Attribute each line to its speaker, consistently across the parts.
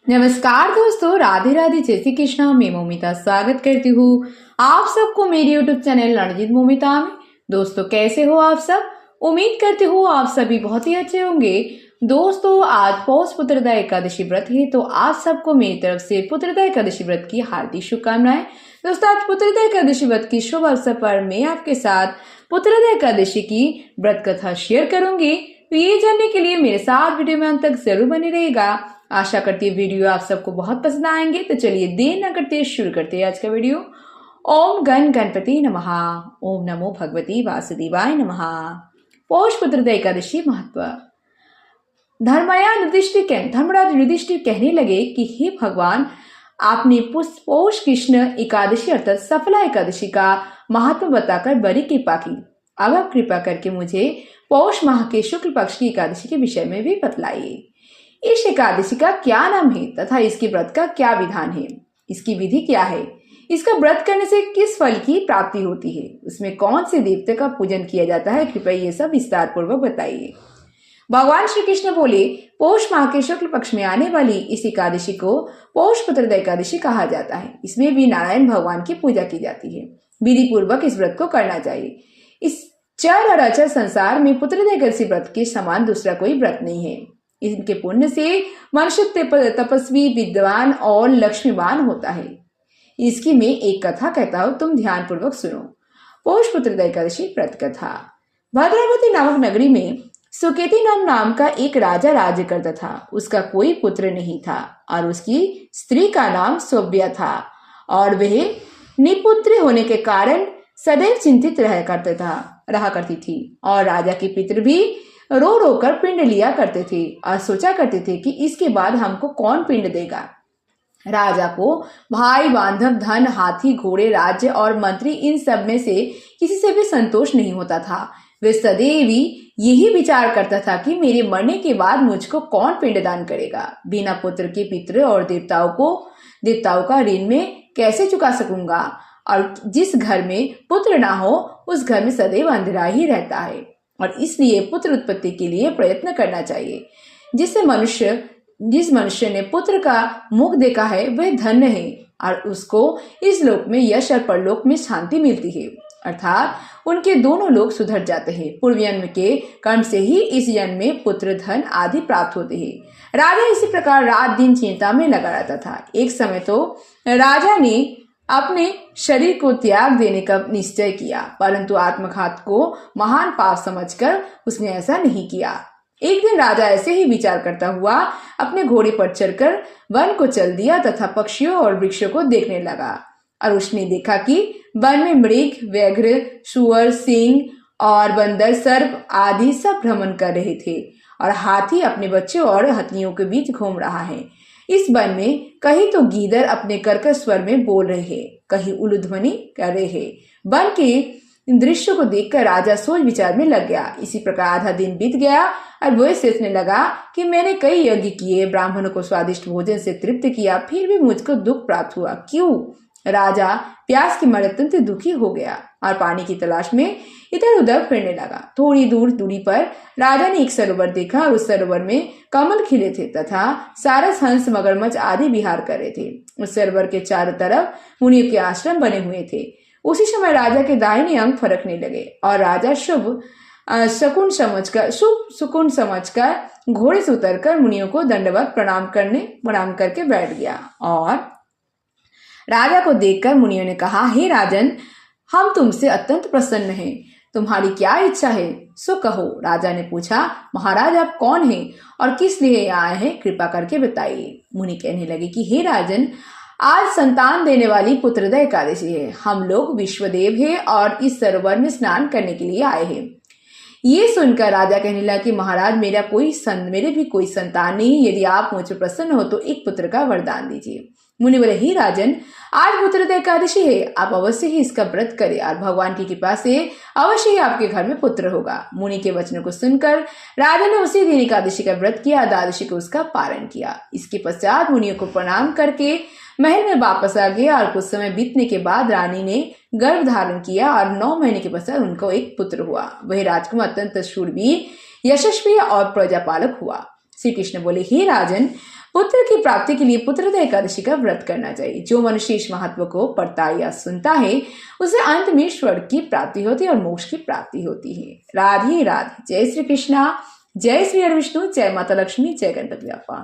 Speaker 1: नमस्कार दोस्तों, राधे राधे, जय श्री कृष्णा। मैं मोमिता स्वागत करती हूँ आप सबको मेरे यूट्यूब चैनल रणजीत मोमिता में। दोस्तों, कैसे हो आप सब? उम्मीद करती हूँ आप सभी बहुत ही अच्छे होंगे। दोस्तों, आज पौष पुत्रदा एकादशी व्रत है, तो आप सबको मेरी तरफ से पुत्रदा एकादशी व्रत की हार्दिक शुभकामनाएं। दोस्तों, आज पुत्रदा एकादशी व्रत की शुभ अवसर पर मैं आपके साथ पुत्रदा एकादशी की व्रत कथा शेयर करूंगी। तो ये जानने के लिए मेरे साथ वीडियो में अंत तक जरूर बने रहेगा। आशा करती है वीडियो आप सबको बहुत पसंद आएंगे। तो चलिए देर न करते शुरू करते हैं आज का वीडियो। ओम गण गणपति नमः। ओम नमो भगवती वासुदेवाय नमः। पौष पुत्रदा एकादशी महत्व। धर्मराज युधिष्ठिर कहने लगे कि हे भगवान, आपने पौष कृष्ण एकादशी अर्थात सफला एकादशी का महत्व बताकर बड़ी कृपा की। अब आप कृपा करके मुझे पौष माह के शुक्ल पक्ष की एकादशी के विषय में भी बतलाइए। इस एकादशी का क्या नाम है तथा इसके व्रत का क्या विधान है? इसकी विधि क्या है? इसका व्रत करने से किस फल की प्राप्ति होती है? उसमें कौन से देवते का पूजन किया जाता है? कृपया ये सब विस्तार पूर्वक बताइए। भगवान श्री कृष्ण बोले, पौष माह के शुक्ल पक्ष में आने वाली इस एकादशी को पौष पुत्रदा एकादशी कहा जाता है। इसमें भी नारायण भगवान की पूजा की जाती है। विधि पूर्वक इस व्रत को करना चाहिए। इस चर और अचर संसार में पुत्रदा एकादशी व्रत के समान दूसरा कोई व्रत नहीं है। इनके पुण्य से मनुष्य तपस्वी, विद्वान और लक्ष्मीवान होता है। इसकी मैं एक कथा कहता हूँ, तुम ध्यान पूर्वक सुनो। पौष पुत्रदा एकादशी व्रत कथा। भद्रावती नामक नगरी में सुकेती नाम का एक राजा राज्य करता था। उसका कोई पुत्र नहीं था और उसकी स्त्री का नाम सौभ्या था और वह निपुत्र होने के कारण सदैव चिंतित रहा करती थी। और राजा के पितर भी रो रो कर पिंड लिया करते थे और सोचा करते थे कि इसके बाद हमको कौन पिंड देगा। राजा को भाई, बांधव, धन, हाथी, घोड़े, राज्य और मंत्री, इन सब में से किसी से भी संतोष नहीं होता था। वे सदैव यही विचार करता था कि मेरे मरने के बाद मुझको कौन पिंडदान करेगा। बिना पुत्र के पितृ और देवताओं का ऋण में कैसे चुका सकूंगा। और जिस घर में पुत्र ना हो उस घर में सदैव अंधेरा ही रहता है। और इसलिए पुत्र उत्पत्ति के लिए प्रयत्न करना चाहिए। जिस मनुष्य ने पुत्र का मुख देखा है वह धन्य है और उसको इस लोक में यश और परलोक में शांति मिलती है, अर्थात उनके दोनों लोग सुधर जाते हैं। पूर्व जन्म के कर्म से ही इस जन्म में पुत्र, धन आदि प्राप्त होते हैं। राजा इसी प्रकार रात दिन चिंता में लगा रहता था। एक समय तो राजा ने अपने शरीर को त्याग देने का निश्चय किया, परंतु आत्मघात को महान पाप समझकर उसने ऐसा नहीं किया। एक दिन राजा ऐसे ही विचार करता हुआ अपने घोड़े पर चढ़कर वन को चल दिया तथा पक्षियों और वृक्षों को देखने लगा। और उसने देखा कि वन में मृग, व्याघ्र, सुअर, सिंह और बंदर, सर्प आदि सब भ्रमण कर रहे थे और हाथी अपने बच्चों और हथिनियों के बीच घूम रहा है। इस वन में कहीं तो गीदड़ अपने कर्कश स्वर में बोल रहे हैं, कहीं उलूध्वनि कर रहे हैं। वन के दृश्य को देखकर राजा सोच विचार में लग गया। इसी प्रकार आधा दिन बीत गया और वह सोचने लगा कि मैंने कई यज्ञ किए, ब्राह्मणों को स्वादिष्ट भोजन से तृप्त किया, फिर भी मुझको दुख प्राप्त हुआ। क्यों? राजा प्यास के मारे अत्यंत दुखी हो गया और पानी की तलाश में इधर उधर फिरने लगा। थोड़ी दूरी पर राजा ने एक सरोवर देखा और उस सरोवर में कमल खिले थे तथा सारस, हंस, मगरमच्छ आदि विहार कर रहे थे। उस सरोवर के चारों तरफ मुनियों के आश्रम बने हुए थे। उसी समय राजा के दाहिने अंग फरकने लगे और राजा शुभ सुकुन समझकर घोड़े से उतरकर मुनियों को दंडवत प्रणाम करके बैठ गया। और राजा को देखकर मुनियों ने कहा, हे राजन, हम तुमसे अत्यंत प्रसन्न हैं। तुम्हारी क्या इच्छा है सो कहो। राजा ने पूछा, महाराज आप कौन हैं और किस लिए यहाँ आए हैं, कृपा करके बताइए। मुनि कहने लगे कि हे राजन, आज संतान देने वाली पुत्रदा एकादशी है। हम लोग विश्वदेव हैं और इस सरोवर में स्नान करने के लिए आए हैं। ये सुनकर राजा कहने लगा कि महाराज मेरे भी कोई संतान नहीं। यदि आप मुझे प्रसन्न हो तो एक पुत्र का वरदान दीजिए। मुनि बोले, ही राजन, आज पुत्रदा एकादशी है, आप अवश्य ही इसका व्रत करें और भगवान की कृपा से अवश्य ही आपके घर में पुत्र होगा। मुनि के वचनों को सुनकर राजा ने उसी दिन एकादशी का व्रत किया, द्वादशी को उसका पारण किया। इसके पश्चात मुनियों को प्रणाम करके महल में वापस आ गया और कुछ समय बीतने के बाद रानी ने गर्भ धारण किया और 9 महीने के पश्चात उनको एक पुत्र हुआ। वह राजकुमार अत्यंत शूरवीर, यशस्वी और प्रजापालक हुआ। श्री कृष्ण बोले, हे राजन, पुत्र की प्राप्ति के लिए पुत्रदा एकादशी का व्रत करना चाहिए। जो मनुष्य इस महत्व को पढ़ता या सुनता है उसे अंत में स्वर्ग की प्राप्ति होती है और मोक्ष की प्राप्ति होती है। राधे राधे। जय श्री कृष्णा, जय श्री हरि विष्णु, जय माता लक्ष्मी, जय गणपति बप्पा।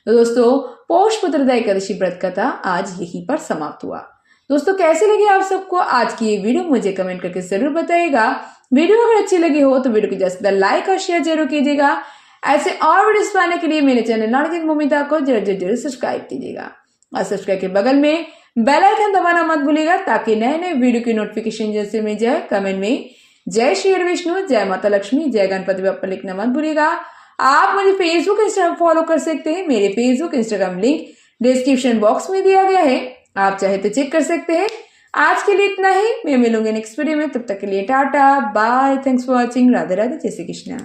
Speaker 1: तो दोस्तों, पौष पुत्रदा एकादशी व्रत कथा आज यहीं पर समाप्त हुआ। दोस्तों, कैसे लगी आप सबको आज की ये वीडियो मुझे कमेंट करके जरूर बताइएगा। वीडियो अगर अच्छी लगी हो तो वीडियो को ज्यादा लाइक और शेयर जरूर कीजिएगा। ऐसे और वीडियोस पाने के लिए मेरे चैनल नॉलेज इन मोमिता को जरूर सब्सक्राइब कीजिएगा और सब्सक्राइब के बगल में बेल आइकन दबाना मत भूलिएगा ताकि नए नए वीडियो की नोटिफिकेशन जैसे मिल जाए। कमेंट में जय श्री हरि विष्णु, जय माता लक्ष्मी, जय गणपति बप्पा लिखना मत भूलिएगा। आप मुझे फेसबुक इंस्टाग्राम फॉलो कर सकते हैं। मेरे Facebook Instagram link description box में दिया गया है, आप चाहे तो चेक कर सकते हैं। आज के लिए इतना ही, मैं मिलूंगी नेक्स्ट वीडियो में। तब तक के लिए tata bye, thanks for watching. Radhe Radhe, Jai Shri Krishna.